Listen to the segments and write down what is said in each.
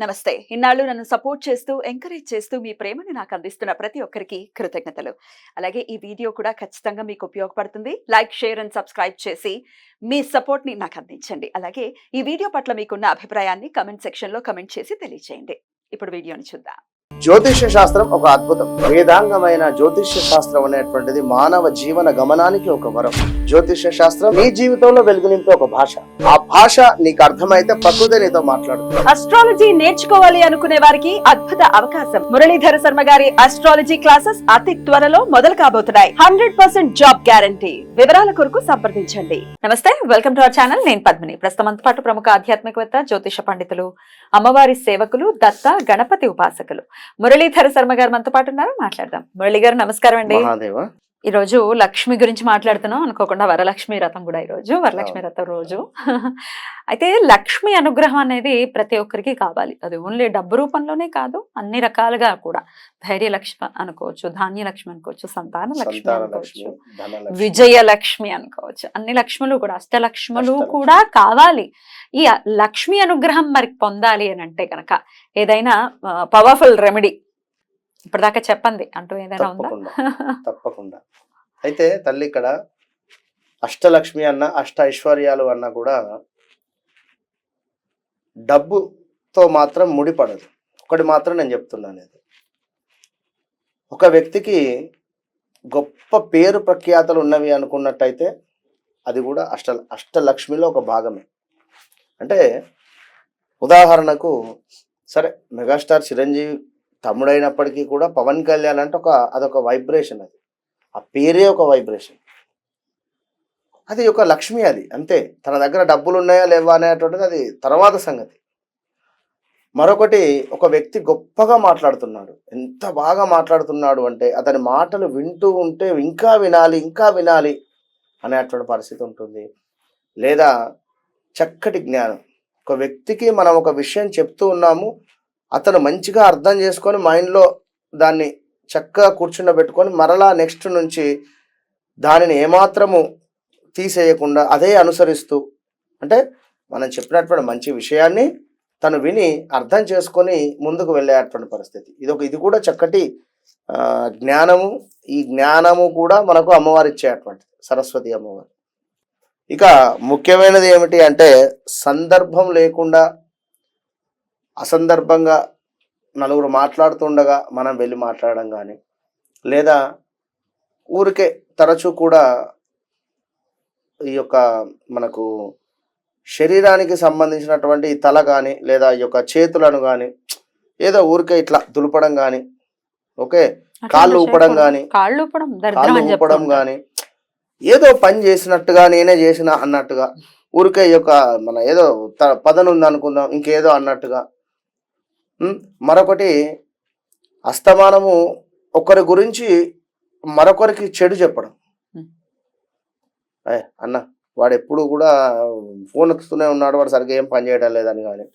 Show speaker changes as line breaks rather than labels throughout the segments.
నమస్తే. ఇన్నాళ్ళు నన్ను సపోర్ట్ చేస్తూ, ఎంకరేజ్ చేస్తూ మీ ప్రేమని నాకు అందిస్తున్న ప్రతి ఒక్కరికి కృతజ్ఞతలు. అలాగే ఈ వీడియో కూడా ఖచ్చితంగా మీకు ఉపయోగపడుతుంది. లైక్, షేర్ అండ్ సబ్స్క్రైబ్ చేసి మీ సపోర్ట్‌ని నాకు అందించండి. అలాగే ఈ వీడియో పట్ల మీకున్న అభిప్రాయాన్ని కామెంట్ సెక్షన్‌లో కామెంట్ చేసి తెలియజేయండి. ఇప్పుడు వీడియోని చూద్దాం.
జ్యోతిష్య శాస్త్రం ఒక అద్భుతం. వేదాంగమైన జ్యోతిష్య శాస్త్రం అనేటువంటిది మానవ జీవన గమనానికి ఒక వరం. జ్యోతిష్య శాస్త్రం నీ జీవితంలో వెలుగునింపే ఒక భాష. ఆ భాష నీకు అర్థమైతే ప్రకృతి నీతో మాట్లాడుతుంది.
అస్ట్రాలజీ నేర్చుకోవాలి అనుకునే వారికి అద్భుత అవకాశం. మురళీధర శర్మ గారి అస్ట్రాలజీ క్లాసెస్ అతి త్వరలో మొదలు కాబోతున్నాయి. 100% జాబ్ గ్యారంటీ. వివరాల కొరకు సంప్రదించండి. నమస్తే, వెల్కమ్ టు అవర్ ఛానల్. నేను పద్మిని. ప్రస్తుతం పాటు ప్రముఖ ఆధ్యాత్మికవేత్త, జ్యోతిష పండితులు, అమ్మవారి సేవకులు, దత్త గణపతి ఉపాసకులు మురళీధర శర్మ గారు మనతో పాటు ఉన్నారు. మాట్లాడదాం. మురళి గారు నమస్కారం అండి. ఈ రోజు లక్ష్మి గురించి మాట్లాడుతున్నాం. అనుకోకుండా వరలక్ష్మి రథం కూడా ఈ రోజు వరలక్ష్మి రథం రోజు. అయితే లక్ష్మి అనుగ్రహం అనేది ప్రతి ఒక్కరికి కావాలి. అది ఓన్లీ డబ్బు రూపంలోనే కాదు, అన్ని రకాలుగా కూడా. ధైర్య లక్ష్మి అనుకోవచ్చు, ధాన్య లక్ష్మి అనుకోవచ్చు, సంతాన లక్ష్మి అనుకోవచ్చు, విజయలక్ష్మి అనుకోవచ్చు. అన్ని లక్ష్ములు కూడా, అష్టలక్ష్ములు కూడా కావాలి. ఈ లక్ష్మి అనుగ్రహం మరి పొందాలి అని అంటే కనుక ఏదైనా పవర్ఫుల్ రెమెడీ ఇప్పటిదాకా చెప్పండి అంటూ ఏదైనా ఉందా?
తప్పకుండా. అయితే తల్లి, ఇక్కడ అష్టలక్ష్మి అన్న, అష్ట ఐశ్వర్యాలు అన్న కూడా డబ్బుతో మాత్రం ముడిపడదు. ఒకటి మాత్రం నేను చెప్తున్నాను, ఇది ఒక వ్యక్తికి గొప్ప పేరు ప్రఖ్యాతలు ఉన్నవి అనుకున్నట్టయితే అది కూడా అష్టలక్ష్మిలో ఒక భాగమే. అంటే ఉదాహరణకు సరే, మెగాస్టార్ చిరంజీవి తమ్ముడైనప్పటికీ కూడా పవన్ కళ్యాణ్ అంటే అదొక వైబ్రేషన్. అది ఆ పేరే ఒక వైబ్రేషన్. అది ఒక లక్ష్మి. అది అంతే. తన దగ్గర డబ్బులు ఉన్నాయా లేవా అనేటువంటిది అది తర్వాత సంగతి. మరొకటి, ఒక వ్యక్తి గొప్పగా మాట్లాడుతున్నాడు, ఎంత బాగా మాట్లాడుతున్నాడు అంటే అతని మాటలు వింటూ ఉంటే ఇంకా వినాలి ఇంకా వినాలి అనేటువంటి పరిస్థితి ఉంటుంది. లేదా చక్కటి జ్ఞానం. ఒక వ్యక్తికి మనం ఒక విషయం చెప్తూ ఉన్నాము, అతను మంచిగా అర్థం చేసుకొని మైండ్లో దాన్ని చక్కగా కూర్చుండబెట్టుకొని మరలా నెక్స్ట్ నుంచి దానిని ఏమాత్రము తీసేయకుండా అదే అనుసరిస్తూ, అంటే మనం చెప్పినటువంటి మంచి విషయాన్ని తను విని అర్థం చేసుకొని ముందుకు వెళ్ళేటువంటి పరిస్థితి. ఇది కూడా చక్కటి జ్ఞానము. ఈ జ్ఞానము కూడా మనకు అమ్మవారు ఇచ్చేటువంటిది, సరస్వతి అమ్మవారు. ఇక ముఖ్యమైనది ఏమిటి అంటే, సందర్భం లేకుండా అసందర్భంగా నలుగురు మాట్లాడుతుండగా మనం వెళ్ళి మాట్లాడడం కానీ, లేదా ఊరికే తరచూ కూడా ఈ యొక్క మనకు శరీరానికి సంబంధించినటువంటి తల కానీ లేదా ఈ యొక్క చేతులను కానీ ఏదో ఊరికే ఇట్లా దులపడం కానీ, ఓకే, కాళ్ళు ఊపడం కానీ, కాళ్ళు ఊపడం కానీ, ఏదో పని చేసినట్టుగా నేనే చేసిన అన్నట్టుగా, ఊరికే ఈ యొక్క మన ఏదో పదను ఉంది అనుకుందాం ఇంకేదో అన్నట్టుగా. మరొకటి, అస్తమానము ఒకరి గురించి మరొకరికి చెడు చెప్పడం. అన్న వాడు ఎప్పుడు కూడా ఫోన్ ఎత్తుతూనే ఉన్నాడు, వాడు సరిగ్గా ఏం పని చేయడం లేదని కానీ,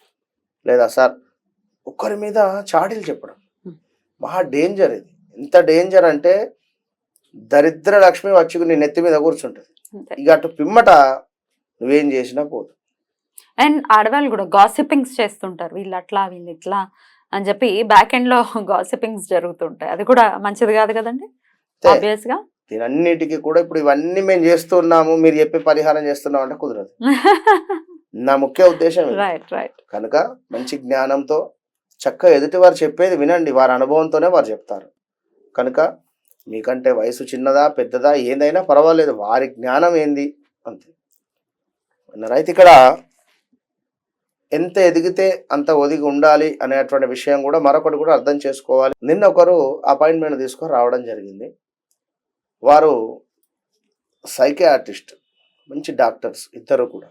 లేదా సార్ ఒకరి మీద చాడీలు చెప్పడం. మహా డేంజర్ ఇది. ఎంత డేంజర్ అంటే దరిద్ర లక్ష్మి వచ్చి నీ నెత్తి మీద కూర్చుంటుంది. ఇక అటు పిమ్మట నువ్వేం చేసినా పోదు.
అండ్ ఆడవాళ్ళు కూడా గాసిపింగ్స్ చేస్తుంటారు, వీళ్ళు అట్లా వీళ్ళు ఇట్లా అని చెప్పి బ్యాక్ ఎండ్ లో గాసిపింగ్స్ జరుగుతుంటాయి. అది కూడా మంచిది కాదు కదండి. ఆబ్వియస్ గా
దీనన్నిటికీ కూడా ఇప్పుడు ఇవన్నీ మేము చేస్తున్నాము, మీరు చెప్పే పరిహారం చేస్తున్నాం అంటే కుదరదు. నా ముఖ్య ఉద్దేశం కనుక మంచి జ్ఞానంతో చక్కగా ఎదుటి వారు చెప్పేది వినండి. వారి అనుభవంతోనే వారు చెప్తారు. కనుక మీకంటే వయసు చిన్నదా పెద్దదా ఏదైనా పర్వాలేదు, వారి జ్ఞానం ఏంది అంతే. రైతు ఇక్కడ ఎంత ఎదిగితే అంత ఒదిగి ఉండాలి అనేటువంటి విషయం కూడా మరొకటి కూడా అర్థం చేసుకోవాలి. నిన్న ఒకరు అపాయింట్మెంట్ తీసుకొని రావడం జరిగింది. వారు సైకియాట్రిస్ట్, మంచి డాక్టర్స్ ఇద్దరు కూడా.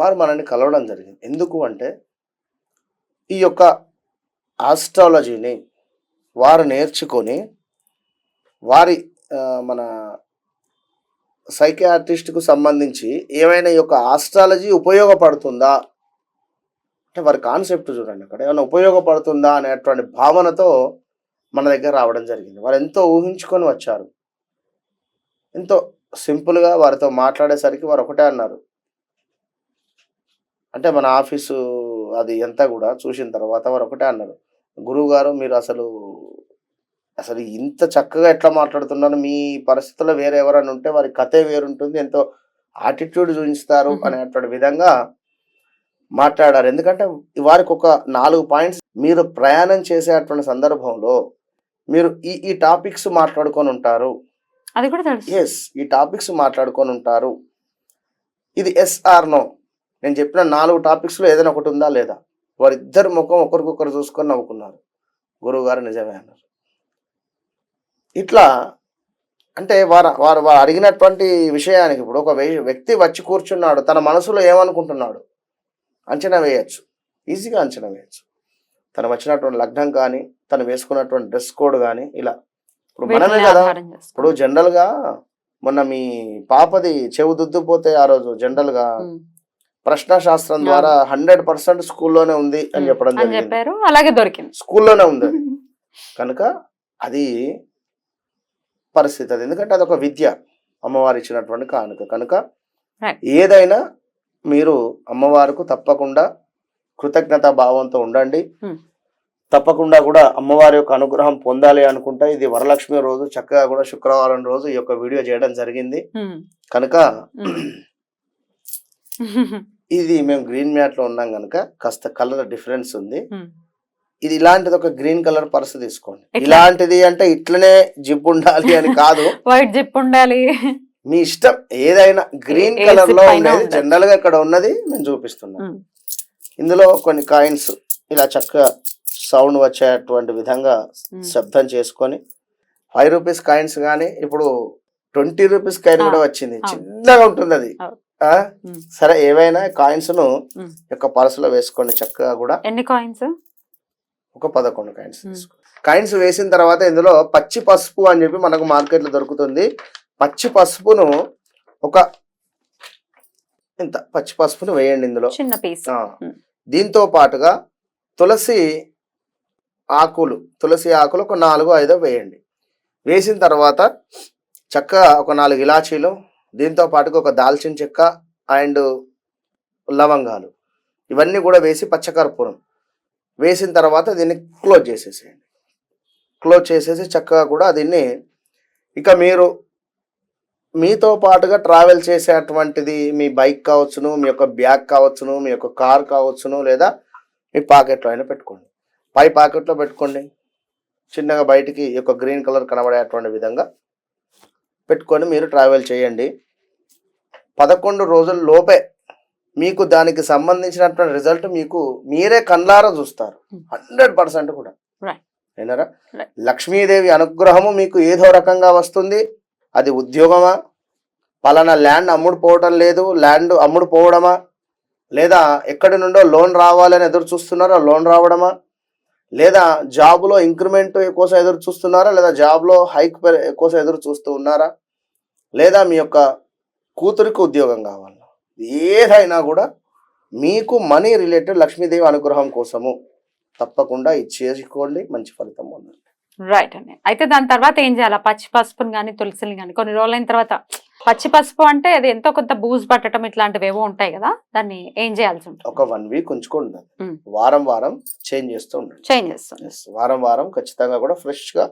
వారు మనల్ని కలవడం జరిగింది. ఎందుకు అంటే ఈ యొక్క ఆస్ట్రాలజీని వారు నేర్చుకొని వారి మన సైకియాట్రిస్ట్కు సంబంధించి ఏమైనా ఈ యొక్క ఆస్ట్రాలజీ ఉపయోగపడుతుందా అంటే వారి కాన్సెప్ట్ చూడండి, అక్కడ ఏమైనా ఉపయోగపడుతుందా అనేటువంటి భావనతో మన దగ్గర రావడం జరిగింది. వారు ఎంతో ఊహించుకొని వచ్చారు. ఎంతో సింపుల్గా వారితో మాట్లాడేసరికి వారు ఒకటే అన్నారు, అంటే మన ఆఫీసు అది ఎంత కూడా చూసిన తర్వాత వారు ఒకటే అన్నారు, గురువు గారు మీరు అసలు అసలు ఇంత చక్కగా ఎట్లా మాట్లాడుతున్నారు, మీ పరిస్థితుల్లో వేరే ఎవరైనా ఉంటే వారి కథే వేరుంటుంది, ఎంతో ఆటిట్యూడ్ చూపిస్తారు అనేటువంటి విధంగా మాట్లాడారు. ఎందుకంటే వారికి ఒక 4 పాయింట్స్, మీరు ప్రయాణం చేసేటువంటి సందర్భంలో మీరు ఈ టాపిక్స్ మాట్లాడుకొని ఉంటారు,
అది కూడా తెలుసు.
ఎస్ ఈ టాపిక్స్ మాట్లాడుకొని ఉంటారు, ఇది ఎస్ ఆర్ నో. నేను చెప్పిన 4 టాపిక్స్లో ఏదైనా ఒకటి ఉందా లేదా? వారిద్దరు ముఖం ఒకరికొకరు చూసుకొని నవ్వుకున్నారు. గురువు గారు నిజమే అన్నారు. ఇట్లా అంటే వారు వారు వారు అడిగినటువంటి విషయానికి ఇప్పుడు ఒక వ్యక్తి వచ్చి కూర్చున్నాడు, తన మనసులో ఏమనుకుంటున్నాడు అంచనా వేయచ్చు, ఈజీగా అంచనా వేయచ్చు. తను వచ్చినటువంటి లగ్నం కానీ, తను వేసుకున్నటువంటి డ్రెస్ కోడ్ కానీ, ఇలా ఇప్పుడు మనమే కదా. ఇప్పుడు జనరల్గా మొన్న మీ పాపది చెవు దుద్దుపోతే ఆ రోజు జనరల్గా ప్రశ్నశాస్త్రం ద్వారా 100% స్కూల్లోనే ఉంది అని చెప్పడం
చెప్పారు, అలాగే దొరికింది,
స్కూల్లోనే ఉంది. కనుక అది పరిస్థితి, అది ఎందుకంటే అదొక విద్య, అమ్మవారు ఇచ్చినటువంటి కానుక. కనుక ఏదైనా మీరు అమ్మవారికి తప్పకుండా కృతజ్ఞతా భావంతో ఉండండి. తప్పకుండా కూడా అమ్మవారి యొక్క అనుగ్రహం పొందాలి అనుకుంటే ఇది వరలక్ష్మి రోజు చక్కగా కూడా శుక్రవారం రోజు ఈ యొక్క వీడియో చేయడం జరిగింది. కనుక ఇది మేము గ్రీన్ మ్యాట్ లో ఉన్నాం కనుక కాస్త కలర్ డిఫరెన్స్ ఉంది. ఇది ఇలాంటిది ఒక గ్రీన్ కలర్ పర్స్ తీసుకోండి. ఇలాంటిది అంటే ఇట్లనే జిప్ ఉండాలి అని కాదు,
వైట్ జిప్ ఉండాలి,
మీ ఇష్టం. ఏదైనా గ్రీన్ కలర్ లో ఉండేది జనరల్ గా ఇక్కడ ఉన్నది మేము చూపిస్తున్నాం. ఇందులో కొన్ని కాయిన్స్ ఇలా చక్కగా సౌండ్ వచ్చేటువంటి విధంగా శబ్దం చేసుకొని 5 రూపీస్ కాయిన్స్ కానీ, ఇప్పుడు 20 రూపీస్ కాయిన్ కూడా వచ్చింది, చిన్నగా ఉంటుంది అది. సరే ఏవైనా కాయిన్స్ ను యొక్క పర్సులో వేసుకోండి చక్కగా కూడా.
ఎన్ని కాయిన్స్?
ఒక 11 కాయిన్స్ తీసుకోండి. కాయిన్స్ వేసిన తర్వాత ఇందులో పచ్చి పసుపు అని చెప్పి మనకు మార్కెట్ లో దొరుకుతుంది. పచ్చి పసుపును ఒక ఇంత పచ్చి పసుపును వేయండి ఇందులో,
చిన్న పీస్.
దీంతో పాటుగా తులసి ఆకులు ఒక 4-5 వేయండి. వేసిన తర్వాత చక్కగా ఒక 4 ఇలాచీలు, దీంతో పాటుగా ఒక దాల్చిన చెక్క అండ్ లవంగాలు, ఇవన్నీ కూడా వేసి పచ్చకర్పూరం వేసిన తర్వాత దీన్ని క్లోజ్ చేసేసేయండి. క్లోజ్ చేసేసి చక్కగా కూడా దీన్ని ఇక మీరు మీతో పాటుగా ట్రావెల్ చేసేటువంటిది మీ బైక్ కావచ్చును, మీ యొక్క బ్యాగ్ కావచ్చును, మీ యొక్క కార్ కావచ్చును, లేదా మీ పాకెట్లో అయినా పెట్టుకోండి. పై పాకెట్లో పెట్టుకోండి, చిన్నగా బయటికి ఈ యొక్క గ్రీన్ కలర్ కనబడేటువంటి విధంగా పెట్టుకొని మీరు ట్రావెల్ చేయండి. 11 రోజుల లోపే మీకు దానికి సంబంధించినటువంటి రిజల్ట్ మీకు మీరే కళ్ళారా చూస్తారు, 100% కూడా. అయినారా? లక్ష్మీదేవి అనుగ్రహము మీకు ఏదో రకంగా వస్తుంది. అది ఉద్యోగమా, పలానా ల్యాండ్ అమ్ముడు పోవటం లేదు, ల్యాండ్ అమ్ముడు పోవడమా, లేదా ఎక్కడి నుండో లోన్ రావాలని ఎదురు చూస్తున్నారా, లోన్ రావడమా, లేదా జాబ్లో ఇంక్రిమెంట్ కోసం ఎదురు చూస్తున్నారా, లేదా జాబ్లో హైక్ కోసం ఎదురు చూస్తూ ఉన్నారా, లేదా మీ యొక్క కూతురికి ఉద్యోగం కావాలా, ఏదైనా కూడా మీకు మనీ రిలేటెడ్ లక్ష్మీదేవి అనుగ్రహం కోసము తప్పకుండా ఇచ్చేసుకోండి, మంచి ఫలితం పొందండి.
రైట్ అండి. అయితే దాని తర్వాత ఏం చేయాలి? పచ్చి పసుపుని కానీ తులసిని కానీ కొన్ని రోజులైన తర్వాత, పచ్చి పసుపు అంటే అది ఎంతో కొంత బూజు పట్టడం ఇట్లాంటివి ఏవో ఉంటాయి కదా, దాన్ని ఏం చేయాల్సి ఉంటుంది?
ఒక 1 వీక్ ఉంచుకోండి, వారం చేంజ్ చేస్తూ ఉండండి. వారం ఖచ్చితంగా కూడా ఫ్రెష్ గా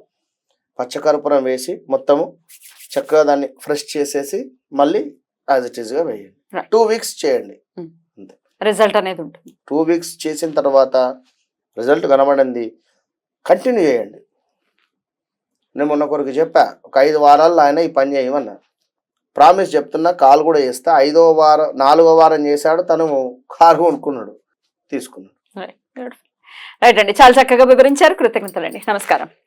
పచ్చకర్పూరం వేసి మొత్తము చక్కగా దాన్ని ఫ్రెష్ చేసేసి మళ్ళీ యాజ్ ఇట్ ఈస్ గా వేయండి. 2 వీక్స్ చేయండి, అంతే
రిజల్ట్ అనేది ఉంటుంది.
2 వీక్స్ చేసిన తర్వాత రిజల్ట్ కనబడింది, కంటిన్యూ చేయండి. నేను మొన్న ఒకరికి చెప్పా, ఒక 5 వారాల్లో ఆయన ఈ పని చేయమన్నా, ప్రామిస్ చెప్తున్నా, కాల్ కూడా చేస్తా. 4వ వారం చేశాడు, తను కారు కొనుక్కున్నాడు, తీసుకున్నాడు.
రైట్ అండి, చాలా చక్కగా వివరించారు. కృతజ్ఞతలండి. నమస్కారం.